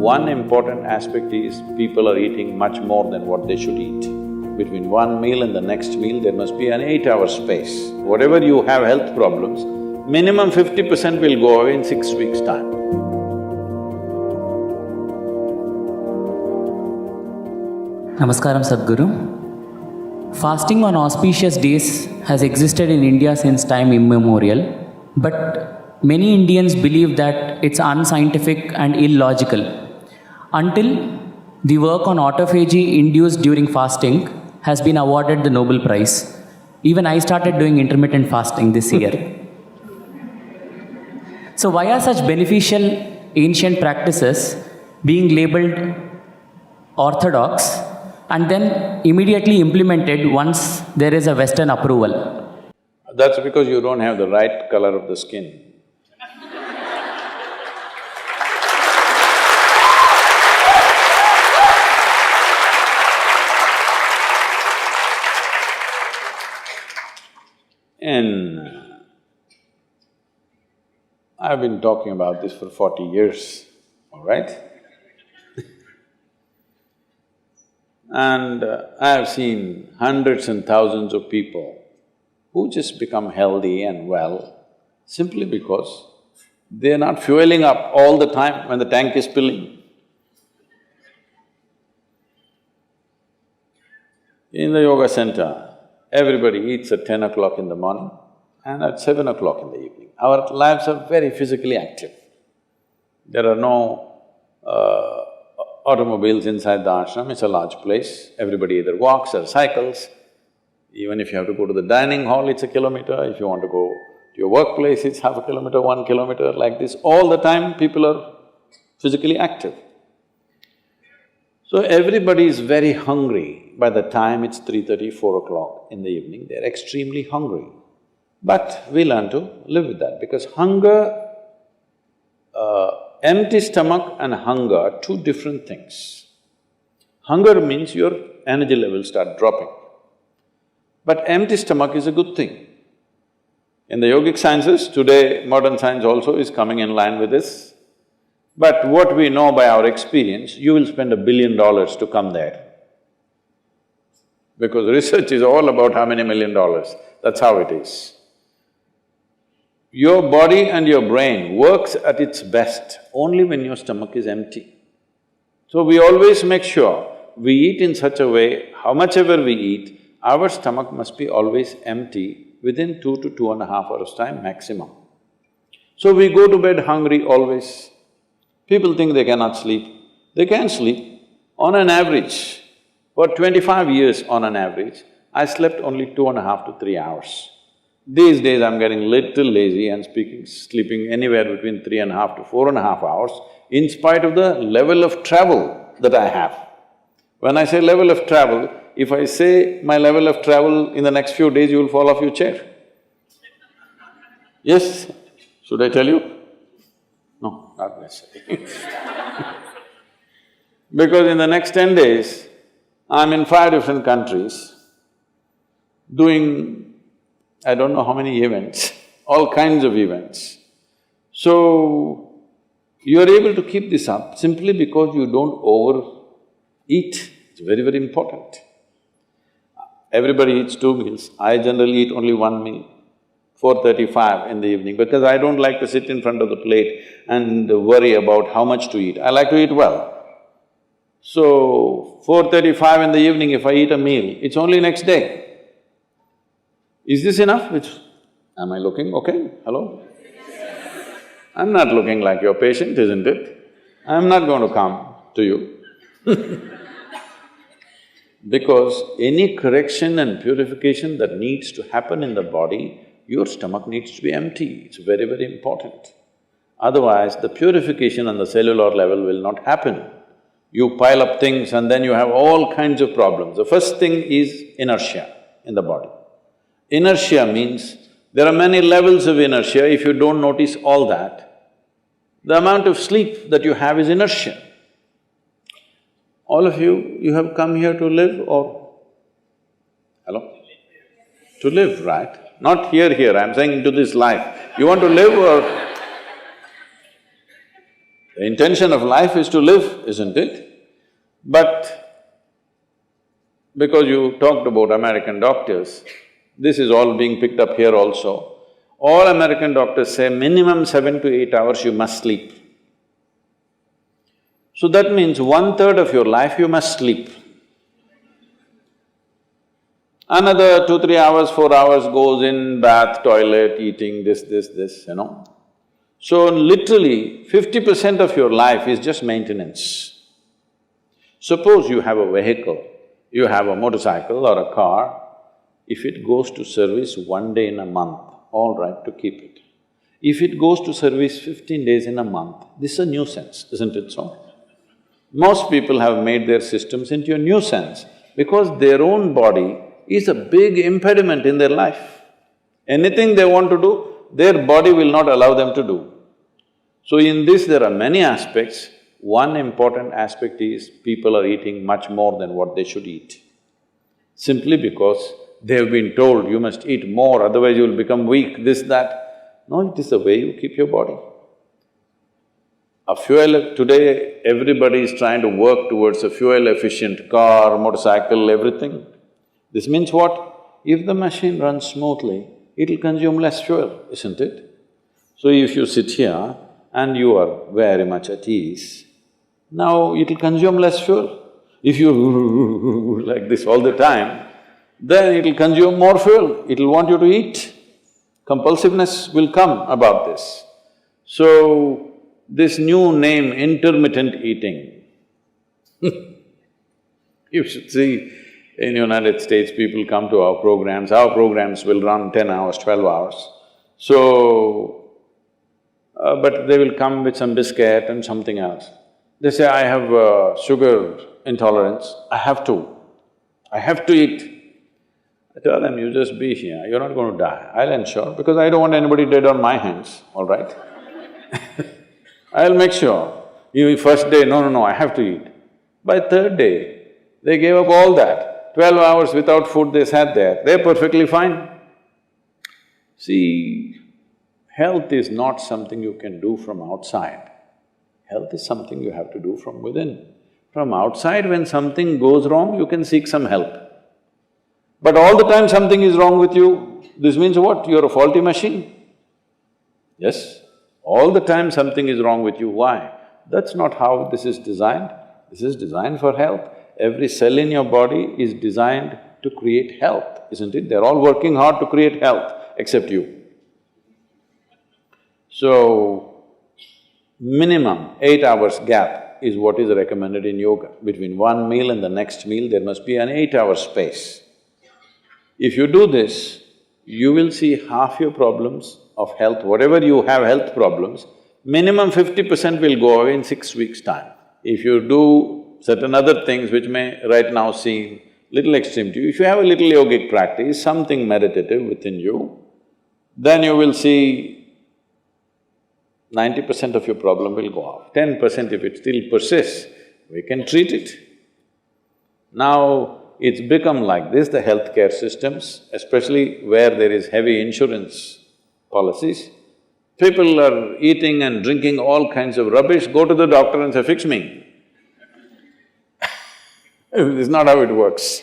One important aspect is people are eating much more than what they should eat. Between one meal and the next meal, there must be an 8-hour space. Whatever you have health problems, minimum 50% will go away in 6 weeks' time. Namaskaram Sadhguru. Fasting on auspicious days has existed in India since time immemorial, but many Indians believe that it's unscientific and illogical. Until the work on autophagy induced during fasting has been awarded the Nobel Prize. Even I started doing intermittent fasting this year. So why are such beneficial ancient practices being labeled orthodox and then immediately implemented once there is a Western approval? That's because you don't have the right color of the skin. I've been talking about this for 40 years, all right? And I have seen hundreds and thousands of people who just become healthy and well simply because they're not fueling up all the time when the tank is filling. In the yoga center, everybody eats at 10 o'clock in the morning and at 7 o'clock in the evening. Our lives are very physically active. There are no automobiles inside the ashram, it's a large place. Everybody either walks or cycles. Even if you have to go to the dining hall, it's a kilometer. If you want to go to your workplace, it's half a kilometer, 1 kilometer, like this. All the time, people are physically active. So everybody is very hungry. By the time it's 3:30, 4 o'clock in the evening, they're extremely hungry. But we learn to live with that because hunger, empty stomach and hunger are two different things. Hunger means your energy levels start dropping. But empty stomach is a good thing. In the yogic sciences, today modern science also is coming in line with this. But what we know by our experience, you will spend $1 billion to come there. Because research is all about how many $1 million, that's how it is. Your body and your brain works at its best only when your stomach is empty. So we always make sure we eat in such a way, how much ever we eat, our stomach must be always empty within 2 to 2.5 hours' time maximum. So we go to bed hungry always. People think they cannot sleep. They can sleep. On an average, for 25 years on an average, I slept only 2.5 to 3 hours. These days I'm getting little lazy and sleeping anywhere between 3.5 to 4.5 hours in spite of the level of travel that I have. When I say level of travel, if I say my level of travel in the next few days, you will fall off your chair. Yes? Should I tell you? No, not necessarily. Because in the next 10 days, I'm in 5 different countries doing I don't know how many events, all kinds of events. So, you're able to keep this up simply because you don't overeat. It's very, very important. Everybody eats 2 meals. I generally eat only 1 meal, 4:35 in the evening, because I don't like to sit in front of the plate and worry about how much to eat. I like to eat well. So, 4:35 in the evening, if I eat a meal, it's only next day. Is this enough? Am I looking okay? Hello? I'm not looking like your patient, isn't it? I'm not going to come to you because any correction and purification that needs to happen in the body, your stomach needs to be empty. It's very, very important. Otherwise, the purification on the cellular level will not happen. You pile up things and then you have all kinds of problems. The first thing is inertia in the body. Inertia means there are many levels of inertia. If you don't notice all that, the amount of sleep that you have is inertia. All of you have come here to live or… Hello? To live, right? Not here, I'm saying into this life. You want to live or… The intention of life is to live, isn't it? But because you talked about American doctors, this is all being picked up here also. All American doctors say minimum 7 to 8 hours you must sleep. So that means 1/3 of your life you must sleep. Another 2, 3 hours, 4 hours goes in bath, toilet, eating, this, So literally 50% of your life is just maintenance. Suppose you have a vehicle, you have a motorcycle or a car, if it goes to service 1 day in a month, all right to keep it. If it goes to service 15 days in a month, this is a nuisance, isn't it so? Most people have made their systems into a nuisance because their own body is a big impediment in their life. Anything they want to do, their body will not allow them to do. So in this there are many aspects. One important aspect is people are eating much more than what they should eat. Simply because they have been told, you must eat more, otherwise you will become weak, this, that. No, it is the way you keep your body. Today everybody is trying to work towards a fuel-efficient car, motorcycle, everything. This means what? If the machine runs smoothly, it'll consume less fuel, isn't it? So if you sit here and you are very much at ease, now it'll consume less fuel. If you like this all the time, then it'll consume more fuel, it'll want you to eat. Compulsiveness will come about this. So, this new name, intermittent eating, you should see, in United States, people come to our programs will run 10 hours, 12 hours. So, but they will come with some biscuit and something else. They say, I have sugar intolerance, I have to eat. I tell them, you just be here, you're not going to die, I'll ensure, because I don't want anybody dead on my hands, all right? I'll make sure. You first day, no, I have to eat. By third day, they gave up all that. 12 hours without food they sat there, they're perfectly fine. See, health is not something you can do from outside. Health is something you have to do from within. From outside, when something goes wrong, you can seek some help. But all the time something is wrong with you, this means what? You're a faulty machine. Yes? All the time something is wrong with you, why? That's not how this is designed. This is designed for health. Every cell in your body is designed to create health, isn't it? They're all working hard to create health, except you. So, minimum 8 hours gap is what is recommended in yoga. Between one meal and the next meal, there must be an 8-hour space. If you do this, you will see half your problems of health, whatever you have health problems, minimum 50% will go away in 6 weeks' time. If you do certain other things which may right now seem little extreme to you, if you have a little yogic practice, something meditative within you, then you will see 90% of your problem will go off. 10% if it still persists, we can treat it. Now, it's become like this, the healthcare systems, especially where there is heavy insurance policies. People are eating and drinking all kinds of rubbish, go to the doctor and say, fix me. This is not how it works